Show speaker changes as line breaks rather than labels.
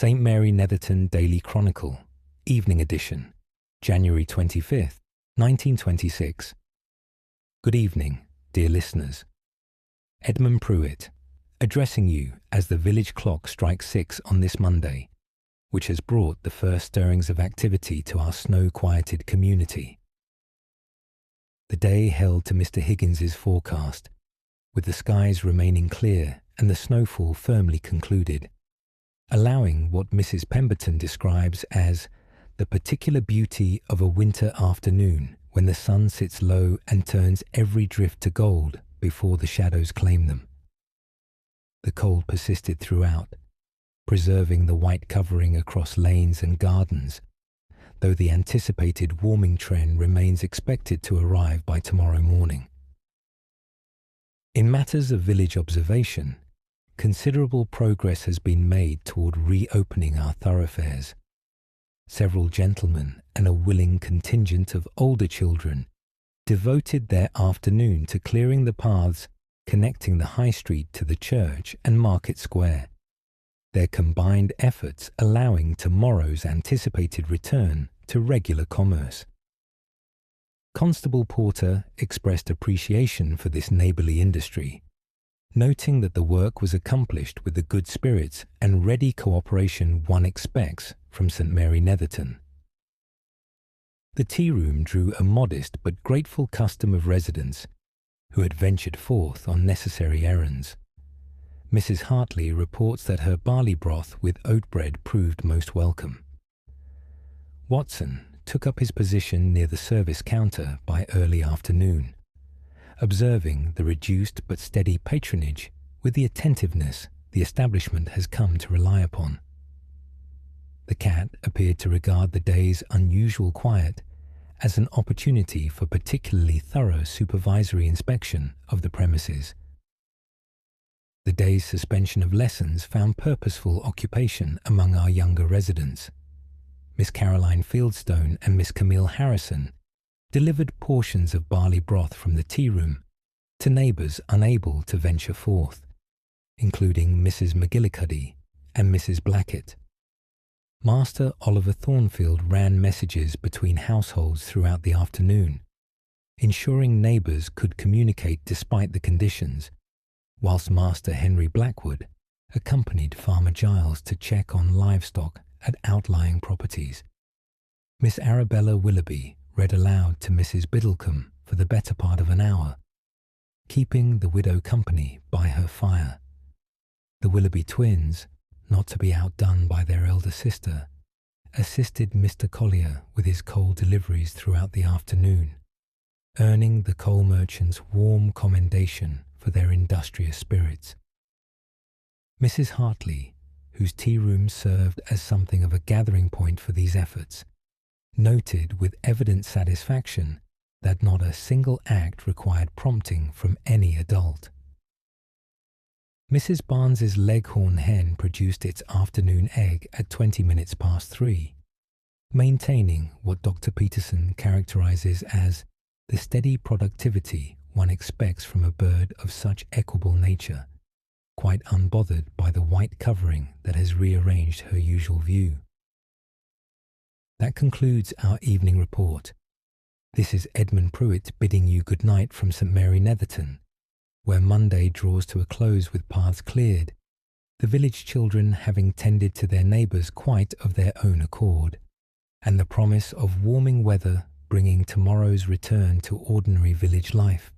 St. Mary Netherton Daily Chronicle, Evening Edition, January 25th, 1926. Good evening, dear listeners. Edmund Pruitt, addressing you as the village clock strikes 6 on this Monday, which has brought the first stirrings of activity to our snow-quieted community. The day held to Mr. Higgins's forecast, with the skies remaining clear and the snowfall firmly concluded, allowing what Mrs. Pemberton describes as the particular beauty of a winter afternoon when the sun sits low and turns every drift to gold before the shadows claim them. The cold persisted throughout, preserving the white covering across lanes and gardens, though the anticipated warming trend remains expected to arrive by tomorrow morning. In matters of village observation, considerable progress has been made toward reopening our thoroughfares. Several gentlemen and a willing contingent of older children devoted their afternoon to clearing the paths connecting the High Street to the church and Market Square, their combined efforts allowing tomorrow's anticipated return to regular commerce. Constable Porter expressed appreciation for this neighbourly industry, noting that the work was accomplished with the good spirits and ready cooperation one expects from St. Mary Netherton. The tea-room drew a modest but grateful custom of residents who had ventured forth on necessary errands. Mrs. Hartley reports that her barley broth with oat bread proved most welcome. Watson took up his position near the service counter by early afternoon, observing the reduced but steady patronage with the attentiveness the establishment has come to rely upon. The cat appeared to regard the day's unusual quiet as an opportunity for particularly thorough supervisory inspection of the premises. The day's suspension of lessons found purposeful occupation among our younger residents. Miss Caroline Fieldstone and Miss Camille Harrison delivered portions of barley broth from the tea-room to neighbours unable to venture forth, including Mrs. McGillicuddy and Mrs. Blackett. Master Oliver Thornfield ran messages between households throughout the afternoon, ensuring neighbours could communicate despite the conditions, whilst Master Henry Blackwood accompanied Farmer Giles to check on livestock at outlying properties. Miss Arabella Willoughby read aloud to Mrs. Biddlecombe for the better part of an hour, keeping the widow company by her fire. The Willoughby twins, not to be outdone by their elder sister, assisted Mr. Collier with his coal deliveries throughout the afternoon, earning the coal merchants warm commendation for their industrious spirits. Mrs. Hartley, whose tea-room served as something of a gathering point for these efforts, noted with evident satisfaction that not a single act required prompting from any adult. Mrs. Barnes's leghorn hen produced its afternoon egg at 20 minutes past 3, maintaining what Dr. Peterson characterizes as the steady productivity one expects from a bird of such equable nature, quite unbothered by the white covering that has rearranged her usual view. That concludes our evening report. This is Edmund Pruitt bidding you good night from St. Mary Netherton, where Monday draws to a close with paths cleared, the village children having tended to their neighbours quite of their own accord, and the promise of warming weather bringing tomorrow's return to ordinary village life.